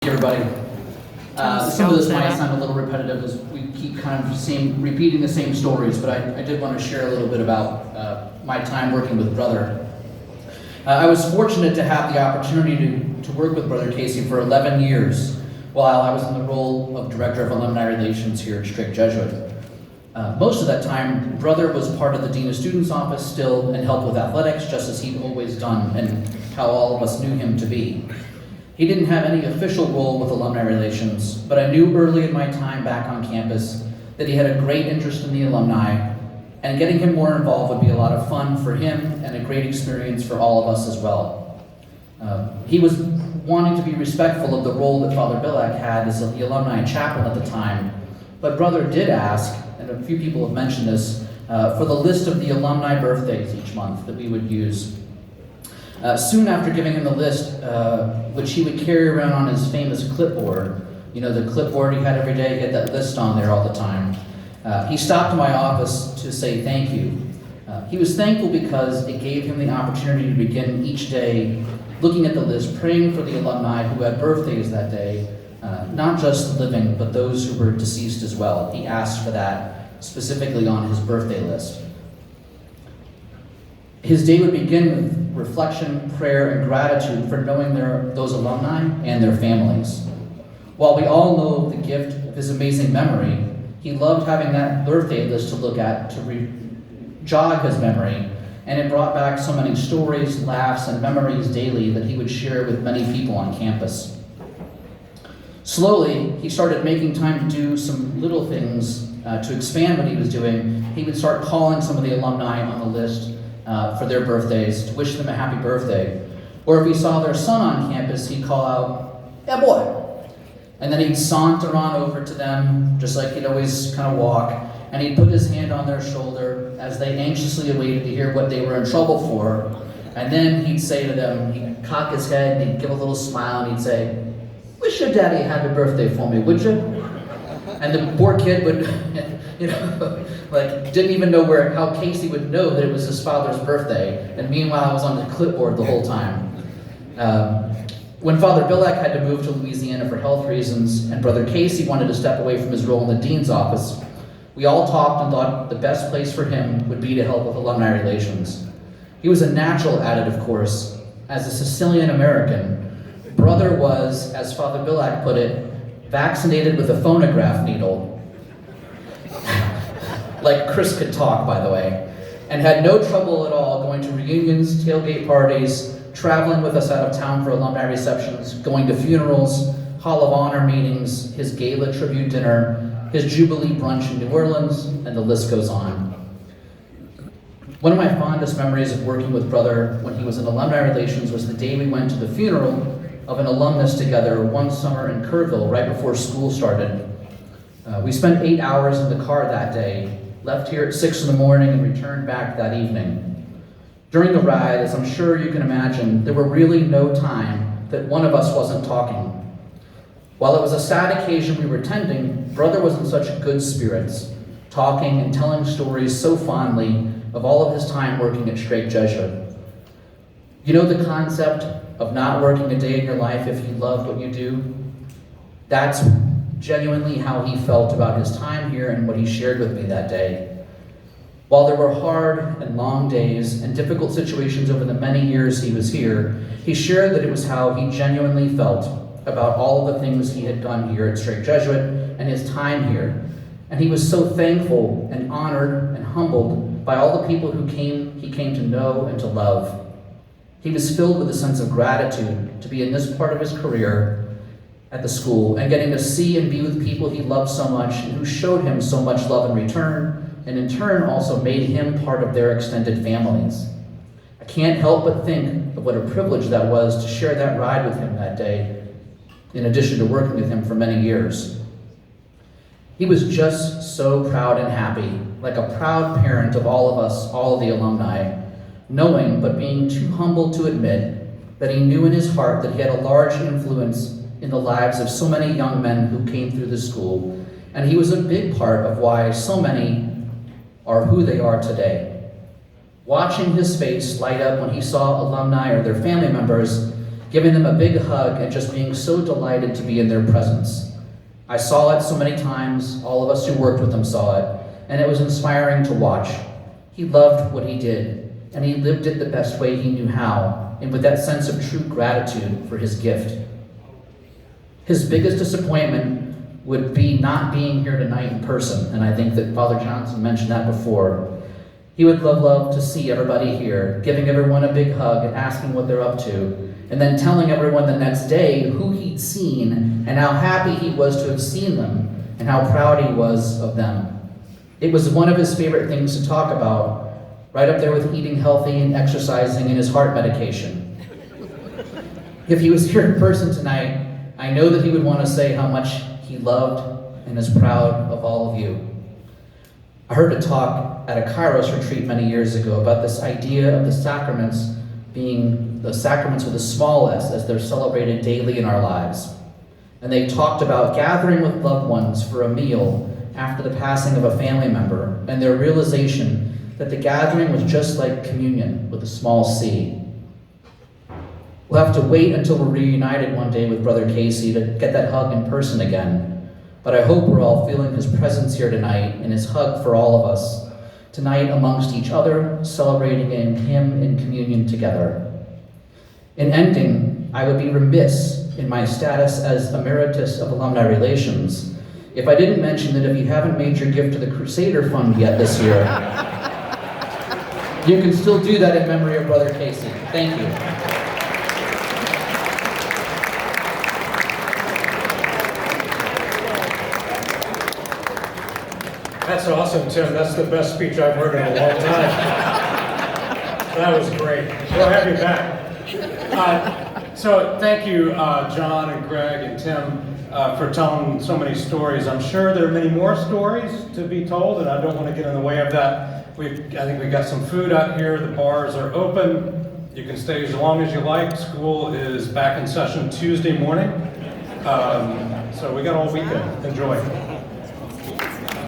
Everybody. Some of this might sound a little repetitive as we keep kind of repeating the same stories, but I did want to share a little bit about my time working with Brother. I was fortunate to have the opportunity to work with Brother Casey for 11 years while I was in the role of Director of Alumni Relations here at Strict Jesuit. Most of that time, Brother was part of the Dean of Students office still and helped with athletics, just as he'd always done and how all of us knew him to be. He didn't have any official role with alumni relations, but I knew early in my time back on campus that he had a great interest in the alumni, and getting him more involved would be a lot of fun for him and a great experience for all of us as well. He was wanting to be respectful of the role that Father Billack had as the alumni chaplain at the time, but Brother did ask, and a few people have mentioned this, for the list of the alumni birthdays each month that we would use. Soon after giving him the list, which he would carry around on his famous clipboard, you know, the clipboard he had every day, he had that list on there all the time, he stopped in my office to say thank you. He was thankful because it gave him the opportunity to begin each day looking at the list, praying for the alumni who had birthdays that day, not just living, but those who were deceased as well. He asked for that specifically on his birthday list. His day would begin with reflection, prayer, and gratitude for knowing those alumni and their families. While we all know the gift of his amazing memory, he loved having that birthday list to look at to jog his memory, and it brought back so many stories, laughs, and memories daily that he would share with many people on campus. Slowly, he started making time to do some little things to expand what he was doing. He would start calling some of the alumni on the list for their birthdays, to wish them a happy birthday. Or if he saw their son on campus, he'd call out, "Yeah, boy." And then he'd saunter on over to them, just like he'd always kind of walk, and he'd put his hand on their shoulder as they anxiously awaited to hear what they were in trouble for. And then he'd say to them, he'd cock his head, and he'd give a little smile, and he'd say, "Wish your daddy a happy birthday for me, would you?" And the poor kid would, didn't even know how Casey would know that it was his father's birthday, and meanwhile I was on the clipboard the whole time. When Father Billack had to move to Louisiana for health reasons, and Brother Casey wanted to step away from his role in the dean's office, we all talked and thought the best place for him would be to help with alumni relations. He was a natural at it, of course. As a Sicilian American, Brother was, as Father Billack put it, vaccinated with a phonograph needle. Like Chris could talk, by the way, and had no trouble at all going to reunions, tailgate parties, traveling with us out of town for alumni receptions, going to funerals, Hall of Honor meetings, his gala tribute dinner, his Jubilee brunch in New Orleans, and the list goes on. One of my fondest memories of working with Brother when he was in alumni relations was the day we went to the funeral of an alumnus together one summer in Kerrville right before school started. We spent 8 hours in the car that day, left here at 6 in the morning and returned back that evening. During the ride, as I'm sure you can imagine, there were really no time that one of us wasn't talking. While it was a sad occasion we were attending, Brother was in such good spirits, talking and telling stories so fondly of all of his time working at Straight Jesuit. You know the concept of not working a day in your life if you love what you do? That's genuinely how he felt about his time here and what he shared with me that day. While there were hard and long days and difficult situations over the many years he was here, he shared that it was how he genuinely felt about all of the things he had done here at Straight Jesuit and his time here. And he was so thankful and honored and humbled by all the people he came to know and to love. He was filled with a sense of gratitude to be in this part of his career at the school and getting to see and be with people he loved so much and who showed him so much love in return, and in turn also made him part of their extended families. I can't help but think of what a privilege that was to share that ride with him that day, in addition to working with him for many years. He was just so proud and happy, like a proud parent of all of us, all of the alumni, knowing but being too humble to admit that he knew in his heart that he had a large influence in the lives of so many young men who came through the school, and he was a big part of why so many are who they are today. Watching his face light up when he saw alumni or their family members giving them a big hug and just being so delighted to be in their presence. I saw it so many times, all of us who worked with him saw it, and it was inspiring to watch. He loved what he did, and he lived it the best way he knew how, and with that sense of true gratitude for his gift. His biggest disappointment would be not being here tonight in person, and I think that Father Johnson mentioned that before. He would love to see everybody here, giving everyone a big hug and asking what they're up to, and then telling everyone the next day who he'd seen and how happy he was to have seen them and how proud he was of them. It was one of his favorite things to talk about, right up there with eating healthy and exercising and his heart medication. If he was here in person tonight, I know that he would want to say how much he loved and is proud of all of you. I heard a talk at a Kairos retreat many years ago about this idea of the sacraments being the sacraments with a small s as they're celebrated daily in our lives. And they talked about gathering with loved ones for a meal after the passing of a family member and their realization that the gathering was just like communion with a small c. We'll have to wait until we're reunited one day with Brother Casey to get that hug in person again. But I hope we're all feeling his presence here tonight and his hug for all of us, tonight amongst each other, celebrating in him in communion together. In ending, I would be remiss in my status as Emeritus of Alumni Relations if I didn't mention that if you haven't made your gift to the Crusader Fund yet this year, you can still do that in memory of Brother Casey. Thank you. That's awesome, Tim. That's the best speech I've heard in a long time. That was great. We'll have you back. So thank you, John and Greg and Tim, for telling so many stories. I'm sure there are many more stories to be told, and I don't want to get in the way of that. I think we got some food out here. The bars are open. You can stay as long as you like. School is back in session Tuesday morning. So we got all weekend. Enjoy.